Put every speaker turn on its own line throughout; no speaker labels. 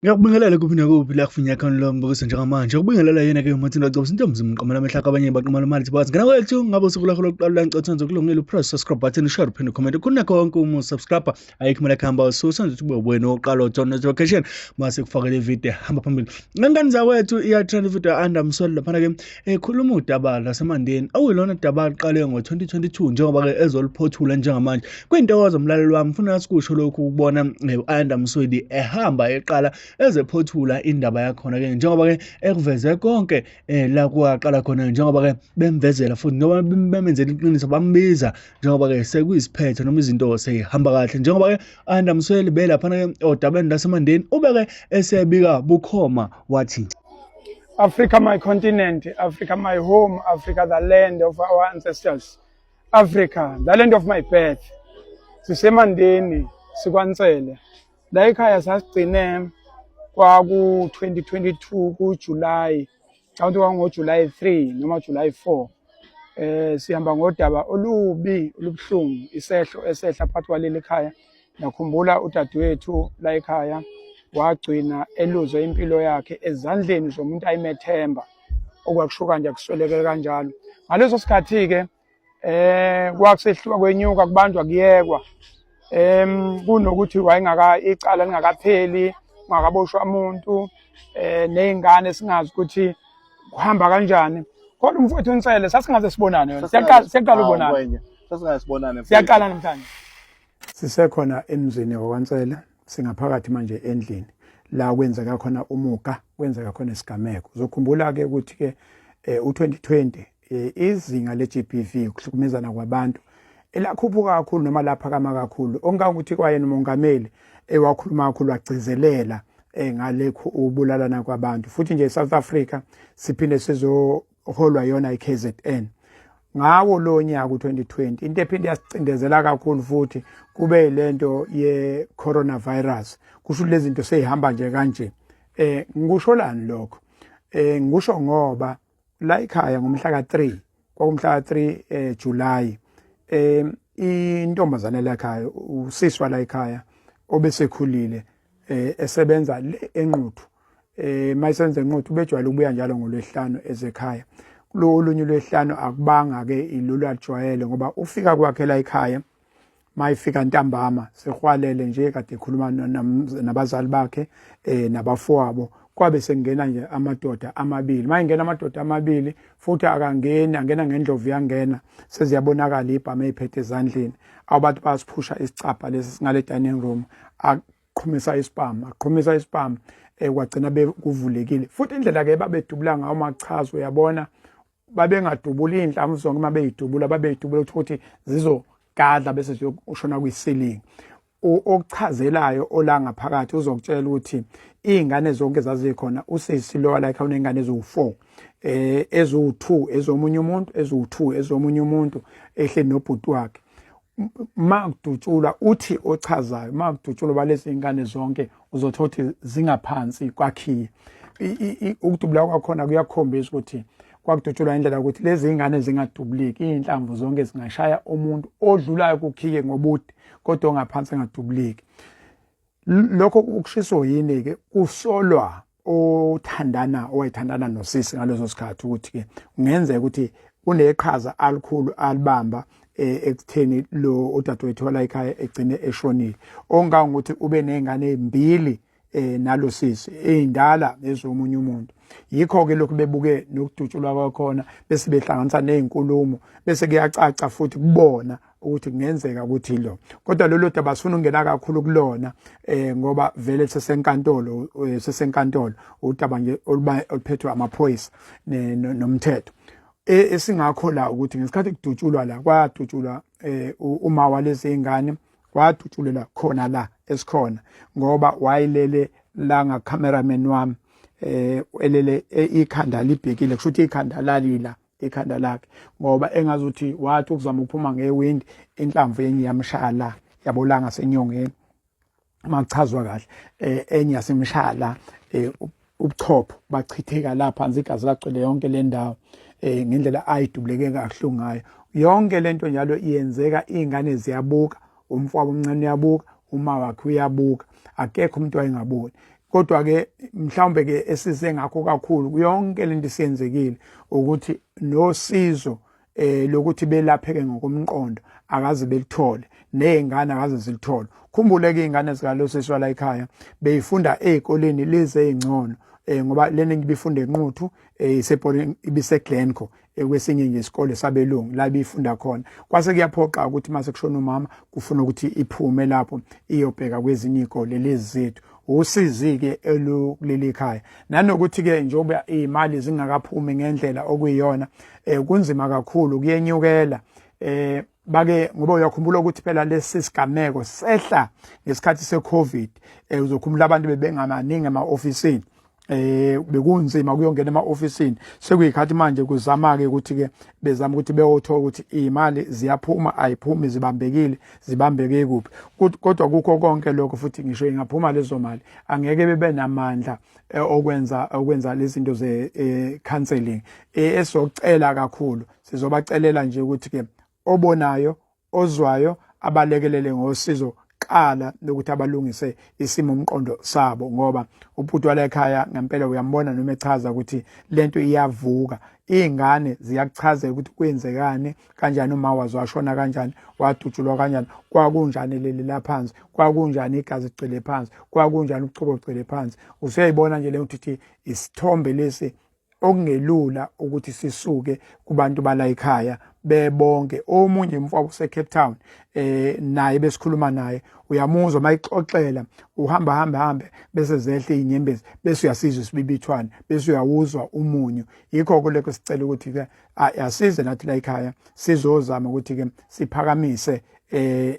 Ngiyakubingelela kuphi nakuphi la kufinya khona lo mbukiso njengamanje. Ukubingelela yena ke uMathini Wacobisa intombi zimqamela amehla kabanye baqamela imali thibathi. Ngena kwethu ngabe usuku lakho lokuqala la ngicothanza kulungile press subscribe button share pin comment kunakho konke uma subscribe ayikho mala khamba ususenza ukuthi ube wena oqala ujoin notification mase kufakele video hamba phambili. Ngangani zakwethu iya trend video andamsoli lapha ke ekhuluma udaba lasemandeni awuyilona udaba liqale ngo2022 njengoba ke ezoliphothula njengamanje. Kuyintokozo umlaleli wami ufuna sikusho lokhu ukubona andamsoli ehamba eqala ezephothula indaba yakhona ke njengoba ke ekuveze konke la kwaqala khona njengoba ke bemvezela futhi noma bemenzela iqiniso bambiza njengoba ke sekuyisiphetho noma izinto seyihamba kahle njengoba ke andamsweli belapha ke odabeni lasemandeni ube ke esebika bukhoma wathi
Africa, my continent, Africa, my home, Africa, the land of our ancestors, Africa, the land of my birth. Sisemandeni, sikwaNtsele. La ekhaya sasigcine kwaku 2022 ku July. Awuthi kwango July 3 noma July 4. Sihamba ngodaba olubi olubhlungu isehlo esehla phakathi kwaleli ekhaya. Nakhumbula udadewethu la ekhaya wagcina eluzwe impilo yakhe ezandleni zomuntu ayimethemba okwakushuka nje kusweleke kanjalo ngaleso sikhathi ke kwakusehluka kwenyuka kubandwa kuyekwa kunokuthi wayengaka icala lingakapheli ungakaboshwa umuntu nezingane singazi ukuthi kuhamba kanjani kodwa umfowethu uNtsele sasingaze sibonane yona siyaqala ubonana siyaqala namhlanje sisekhona emzini wakwaNtsele singaphakathi manje endlini la kwenzeka khona umuga kwenzeka khona isigameko uzokhumbula ke ukuthi ke u2020 izinga leGBV ukuhlukumezana kwabantu elakhuphuka kakhulu noma laphakama kakhulu ongakuthi kwayena umongameli ewakhuluma kakhulu wagcizelela ngalekho ubulalana kwabantu futhi nje eSouth Africa siphinde sizoholwa yona iKZN ngawo lo nyaka u2020 into ephinde yasicindezela kakhulu futhi kube lento ye coronavirus kusho lezi zinto seyihamba nje kanje ngikusholani lokho ngikusho ngoba la ekhaya ngomhla ka3 kwakumhla ka3 July intombazana la ekhaya usiswa la ekhaya obesekhulile esebenza enquthu mayisenze enquthu bejwayele ukubuya njalo ngolwesihlanu ezekhaya lo olunye lwesihlanu akubanga ke ilolu ajwayele ngoba ufika kwakhe la ekhaya mayifika ntambama sehwalele nje kade ekhuluma nabazali bakhe nabafowabo kwabe sengena nje amadoda amabili mayingena amadoda amabili futhi angena ngendlovu yangena seziyabonakala ibhama eziphethe ezandleni abantu basiphusha isicapha lesi singale dining room aqhumisa isipam kwagcina bekuvulekile futhi indlela ke babedubula ngawo machazo uyabona babengadubula inhlamvu zonke mabeyidubula babeyidubula ukuthi zizogadla bese ziyoshona kuyisilingi okuchazelayo olanga phakathi uzokutshela ukuthi izingane zonke zazikhona usisi lo la ekhaya unengane eziwu4 eziwu2 ezomunye umuntu eziwu2 ezomunye umuntu ehleli nobhuti wakhe makudutshulwa uthi ochazayo makudutshulwa balezi ingane zonke uzothothi zingaphansi kwakhiye ukudubula kwakhona kuyakhombisa ukuthi kwakudutshulwa indlela ukuthi lezi ingane zingadubuliki inhlamvu zonke zingashaya umuntu odlulayo kukhiye ngobude kodwa ongaphansi engadubuliki lokho ukushiso yini ke kusolwa owayithandana nosisi ngaleso sikhathi ukuthi ke ungenzeka ukuthi uneqhaza alikhulu alibamba ekutheni lo udadewethu la ekhaya egcine eshonile ongangokuthi ube nezingane ezimbili nalo sisi ezindala ezomunye umuntu yikho ke lokhu bebuke nokudutshulwa kwakhona bese behlanganisa nezinkulumo bese kuyacaca futhi kubona ukuthi kungenzeka ukuthi lo kodwa lolo daba sifuna ungena kakhulu kulona ngoba vele sesenkantolo udaba nje oluphethwe amaphoyisa nomthetho esingakho la ukuthi ngesikhathi kudutshulwa la kwadutshulwa uma walezi ingane kwadutshulela khona la esikhona ngoba wayilele la nga cameraman wami elele ikhanda libhekile kusho ukuthi ikhanda lalila ikhanda lakhe ngoba engazuthi wathi ukuzama ukuphuma ngewindi inhlamvu yenye yamshala yabolanga senyongeni machazwa kahle enye yasemshala ubuchopho bachitheka lapha phansi igazi lagcwele yonke le ndawo ngendlela ayidubuleke kahle ngayo yonke lento njalo iyenzeka izingane ziyabuka umfowabo omncane uyabuka uma wakhe uyabuka akekho umuntu wayengaboni kodwa ke mhlawumbe ke esize ngakho kakhulu yonke lento isenzekile ukuthi nosizo lokuthi belapheke ngokomqondo akaze belithole nezingane akaze zilithole. Khumbule ke izingane zikaLosisi la ekhaya beyifunda ezikoleni lezi ezingcono ngoba lena ngibifunda eNquthu isebhodini ibiseGlencoe kwesinye nje isikole sabelungu la bifunda khona. Kwase kuyaphoqa ukuthi mase kushona umama kufuna ukuthi iphume lapho iyobheka kwezinye izikole lezi zethu. Usizi ke elukuleli ekhaya nanokuthi ke njengoba izimali zingakaphumi ngendlela okuyiyona kunzima kakhulu kuyenyukela bake ngoba uyakhumbula ukuthi phela lesi sigameko sehla ngesikhathi seCovid uzokhumbula abantu bebengamaningi ema-ofisini bekunzima kuyongena ema-ofisini sekuyikhathi manje kuzama ke ukuthi ke bezama ukuthi beyothola ukuthi izimali ziyaphuma ayiphumi zibambeke kuphi kodwa kukho konke lokho futhi ngisho ingaphuma lezo mali angeke bebe namandla okwenza lezi zinto ze counseling esocela kakhulu sizobacelela nje ukuthi ke obonayo ozwayo abalekelele ngosizo qala lokuthi abalungise isimo umqondo sabo ngoba ubhuti wala ekhaya ngempela uyambona noma echaza ukuthi lento iyavuka izingane ziyakuchazela ukuthi kwenzekani kanjani uma wazi washona kanjani wadutshulwa kanjani kwakunjani leli laphansi kwakunjani igazi licele phansi kwakunjani ubuchopho bucele phansi usuyayibona nje le ukuthi isithombe lesi okungelula ukuthi sisuke kubantu bala ekhaya bebonke omunye umfowabo seCape Town naye besikhuluma naye uyamuzwa mayixoxela uhamba bese zehle inyembezi bese uyasizwa isibibithwana bese uyawuzwa umunyu yikho kuleko sicela ukuthi ke asize nathi la ekhaya sizozama ukuthi ke siphakamise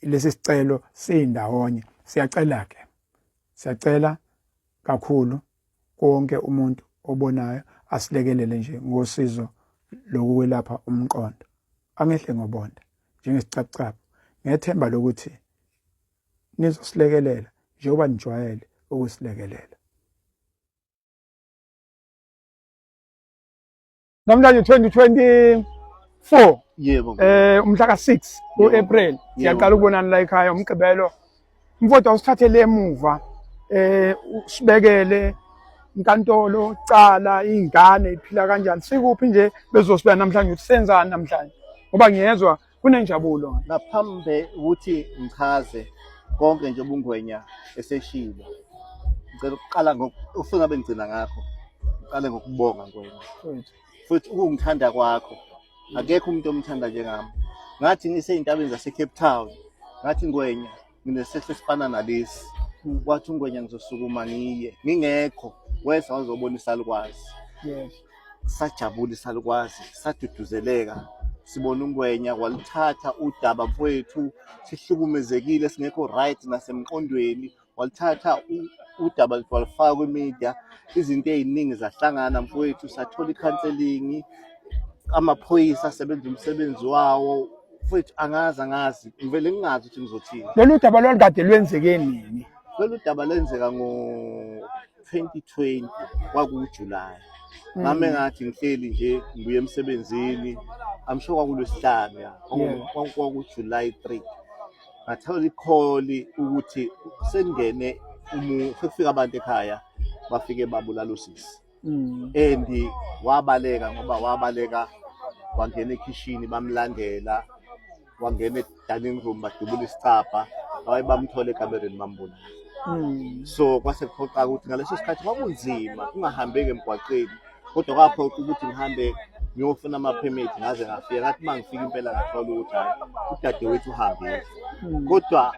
lesi sicelo sindawonye siyacela kakhulu konke umuntu obonayo asilekelele nje ngosizo lokwelapha umqondo angehle ngobonda njengesicapcap ngethemba lokuthi nizosilekelela njengoba nijwayele ukusilekelela. Namhlanje 2024
yebo
umhla ka6 uApril siyaqala ukubonana la ekhaya umgqibelo mfowethu usithathele emuva usibekele inkantolo cala ingane iphila kanjani sikuphi nje bezosibeka namhlanje ukuthi senzani namhlanje ngoba ngiyezwa kunenjabulo
ngaphambi ukuthi ngichaze konke nje ubungwenya eseshilo ngicela ukuqala ufuna bengcina ngakho uqale ngokubonga ngwenya futhi ukungithanda kwakho akekho umuntu omthanda njengami ngathi ngiseyintabeni zaseCape Town ngathi ngwenya nginesehlo sifana nalesi kwathi ungwenya ngizosukuma ngiye ngingekho wesa wazobona isalukwazi sajabula isalukwazi saduduzeleka sibona ungwenya walithatha udaba mfowethu sihlukumezekile singekho right nasemqondweni walithatha udaba walifaka kwimedia izinto eziningi zahlangana mfowethu sathola icounseling amaphoyisa asebenza umsebenzi wawo mfowethu angazi ngivele ngingazi ukuthi ngizothini
lolu daba lolukade lwenzeke nini
lolu daba lenzeka ngo-2020 kwakuJuly ngame ngathi ngihleli nje ngibuye emsebenzini amsho kwakuLwesihlanu ya kwakuJuly 3 ngathola ikholi ukuthi sengene sekufika abantu ekhaya bafike babulala usisi and wabaleka ngoba wabaleka wangena ekitchen bamlandela wangena edining room badubula isicapha bamthola ekamereni bambulala so kwase kuphoqa ukuthi ngaleso sikhathi kwakunzima kungahambeki emgwaqeni kodwa kwaphoqa ukuthi ngihambe ngiyofuna ama-permit ngaze ngafika ngathi mangifika impela ngathola ukuthi hayi udadewethu uhambile kodwa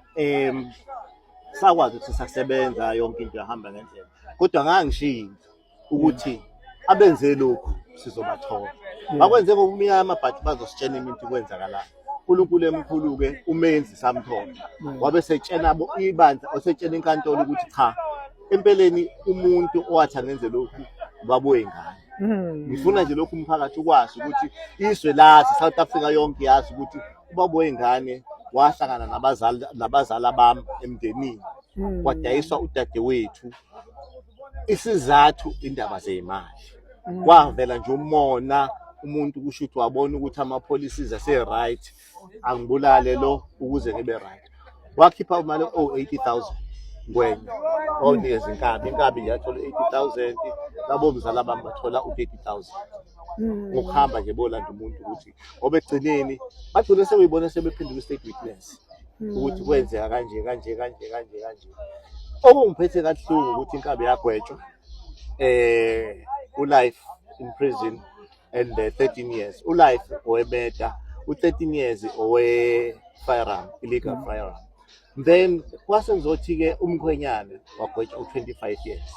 sakwazi ukuthi sasebenza yonke into yahamba ngendlela kodwa ngangishintsha ukuthi abenze lokhu sizobathola bakwenze ngokumnyama but bazositshena iminti kwenzakala uNkulunkulu emkhulu-ke umenzi samthola wabe setshena ibandla osetshena inkantolo ukuthi cha empeleni umuntu owathi angenze lokhu babuye ngane ngifuna nje lokhu umphakathi ukwazi ukuthi izwe lathi South Africa yonke yazi ukuthi ubaba wengane wahlangana nabazali bami emndenini kwadayiswa udadewethu isizathu indaba zezimali kwavela nje umona umuntu kusho ukuthi wabona ukuthi ama-policies ase-right angibulale lo ukuze ngibe right wakhipha imali 80,000 ngwenya owunikeza inkabi yathola 80,000 labo mzala bami bathola u30,000 ngokuhamba nje bolanda umuntu ukuthi ngoba egcineni bagcine sebeyibona sebephendula i-state witness ukuthi kwenzeka kanje okungiphethe kabuhlungu ukuthi inkabi yagwetshwa ulife in prison and 13 years ulife owemeta u13 years owe firearm illegal firearm then kwase ngizothi-ke umkhwenyana wagwetshwa u25 years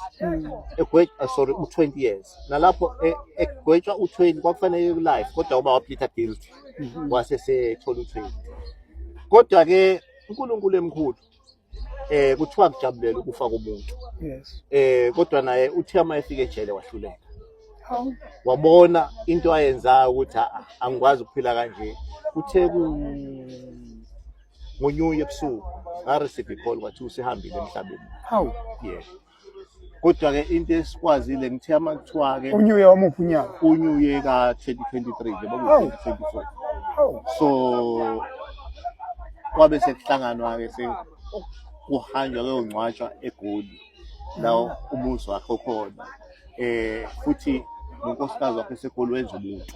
u20 years nalapho egwetshwa u20 kwakufanele life kodwa uba waphitha guilty wase sethola u20 kodwa-ke uNkulunkulu emkhulu kuthiwa kujabulela ukufa komuntu kodwa naye uthe uma efika ejele wahluleka wabona into ayenzayo ukuthi angikwazi ukuphila kanje kuthe ngonyuye ebusuku ngareceive call kwathi usihambile emhlabeni kodwa-ke into esikwazile ngithe ama kuthiwa-ke
unyuye wamuphi unyaka
unyuye ka-2023 nje baku-2024 so kwabe sekuhlanganwa-ke kuhanjwa kuyongcwatshwa eGoli la umuzi wakhe okhona futhi nonkosikazi wakhe eseGoli wenza ubuntu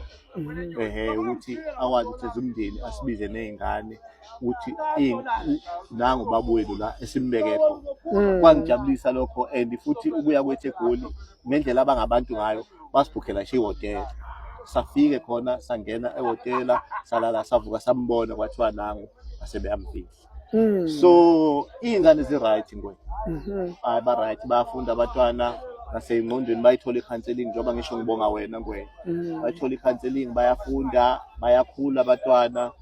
ukuthi akwazi ukuthi ezimndeni asibize nezingane ukuthi nangu babwethu la esimbeke khona kwangijabulisa lokho and futhi ubuya kwethu eGoli ngendlela abangabantu ngayo basibhukhela nje ihotela safike khona sangena ehotela salala savuka sambona kwathiwa nangu asebeyamfihla so ingane zi-right ngwena ba-right bayafunda abantwana nasengqondweni bayithola i-counselling njengoba ngisho ngibonga wena ngwena bayithola i-counselling bayafunda bayakhula abantwana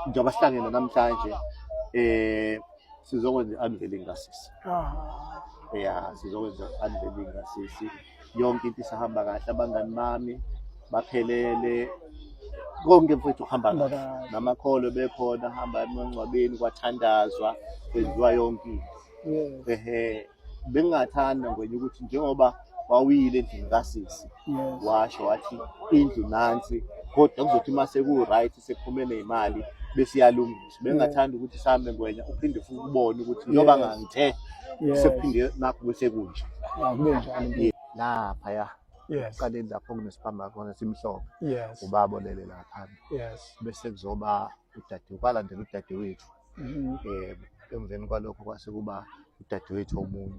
njengoba sihlangene namhlanje sizokwenza i-unveiling kasisi sizokwenza i-unveiling kasisi yonke into isahamba kahle abangani bami baphelele konke mfethu kuhamba kahle namakholo bekhona ahamba emangcwabeni kwathandazwa kwenziwa yonke into bengingathanda ngwenye ukuthi njengoba wawile endlini kasisi washo wathi indlu nansi kodwa kuzothi mase ku-right sekuphume nemali bese iyalungiswa bengingathanda ukuthi sihambe ngwenya uphinde futhi ubone ukuthi njengoba ngangithe sekuphinde nakho bese kunje
kube njalo
laphaya qaleni lapho kunesiphambo khona simhlophe ubabolele lapha bese kuzoba kwalandela udadewethu emveni kwalokho kwase kuba udadewethu omunye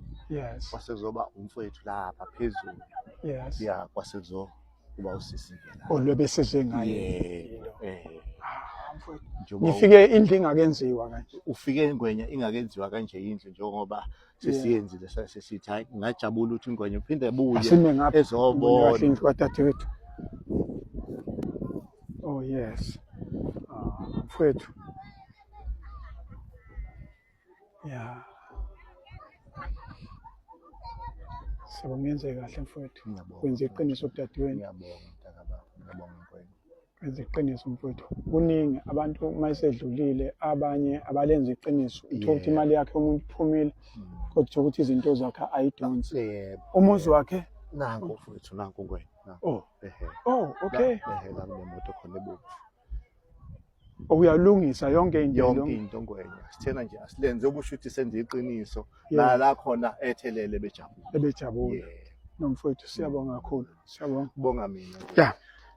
kwase kuzoba umfowethu lapha phezulu kwase kuzoba usisi
olwebese njengaye ngifike indlu ingakenziwa kanje
ufike ngwenya ingakenziwa kanje indlu njengoba sesiyenzile sesithi hayi ngajabula ukuthi ngwenya uphinde ebuye ezobona
indlu kadadewethu oh yes mfowethu Sibongenze kahle mfowethu kwenza iqiniso kudadewenu
ngiyabonga mfowethu
kwenza iqiniso mfowethu kuningi abantu mayisedlulile abanye abalenza iqiniso uthola ukuthi imali yakhe umuntu iphumile kodwa ukuthi izinto zakhe ayidonsi umuzi wakhe
nanko mfowethu nanko ngwena
okay
la kunemoto khona ebuku
uyalungisa yonke
into ngwenya sithena nje asilenze ubusho ukuthi senze iqiniso la khona ethelele
bejabule nomfowethu siyabonga kakhulu
bonga mina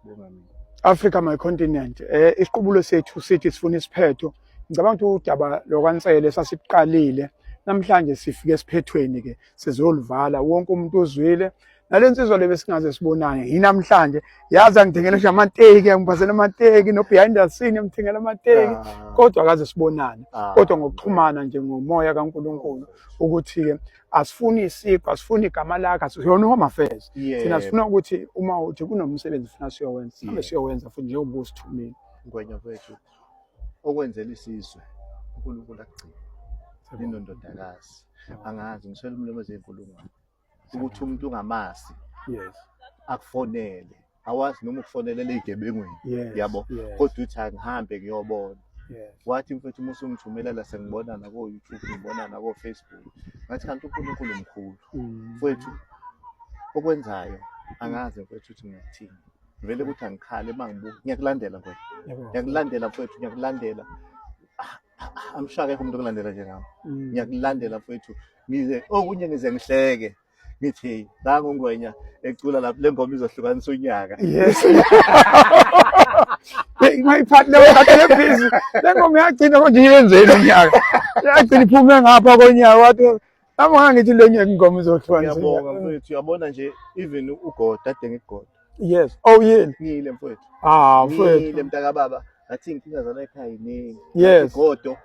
bonga mina
Africa my continent isiqubulo sethu sithi sifuna isiphetho ngicabanga ukuthi udaba lokwansele sasiqalile namhlanje sifike esiphethweni ke sizolivala wonke umuntu uzwile nalensizwa lebe singaze sibonane yinamhlanje yazi angithengele nje amateki angibhazela amateki no behind the scene ngithengela amateki kodwa akaze sibonane kodwa ngokuxhumana nje ngomoya kaNkuluNkulu ukuthi ke asifuni isipho asifuni igama lakhe asiyona home affairs thina sifuna ukuthi uma uthi kunomsebenzi ufuna siyowenza sihambe siyowenza futhi nje ubusithumile
ngwenya kwethu okwenzela isizwe uNkulunkulu akugcina indodakazi angazi ngiswele umlomo ezenkulungwane ukuthi umuntu ungamasi akufonele awazi noma ukufonele leyigebengweni yabo kodwa uthi angihambe ngiyobona wathi mfethu musu ngithumela la sengibona na ko YouTube ngibona na ko Facebook ngathi kanti uNkulunkulu mkhulu mfethu okwenzayo angazi mfethu ukuthi ngikuthini vele ukuthi angikhale mangibuka ngiyakulandela mfethu ngiyakulandela mfethu ngiyakulandela amshaka umuntu okulandela nje ngami ngiyakulandela mfowethu ngize okunye ngize ngihleke ngithi nangu ungwenya ecula lapho le ngoma izohlukanisa unyaka
Yes. Ngayiphathi leyo kade lebhizi. Le ngoma yagcina konje yenzeni unyaka. Yagcina iphume ngapha konyaka wathi nami ngithi le nyaka ingoma izohlukanisa.
ngiyabonga mfowethu uyabona nje even ugoda ade ngigoda
Yes. Oh yini?
ngile mfowethu
Mfowethu.
ngile mntaka baba ngathi inkinga zala ekhaya yiningi
Yes.
igodo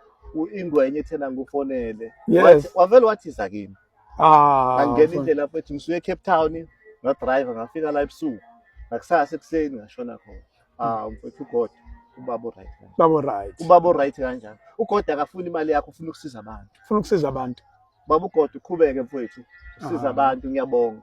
ingwenye ethena ngufonele
Yes.
wavele wathi zakini angena
Mfowethu.
indlela mfowethu ngisuke eCape Town ngadriver ngafika la ebusuku ngakusasa ekuseni ngashona khona mfowethu ugoda ubaba right
Babo right.
ubaba right kanjani ugoda akafuna imali yakho ufuna ukusiza abantu
Ufuna ukusiza abantu.
baba ugoda uqhubeke mfowethu usiza abantu ngiyabonga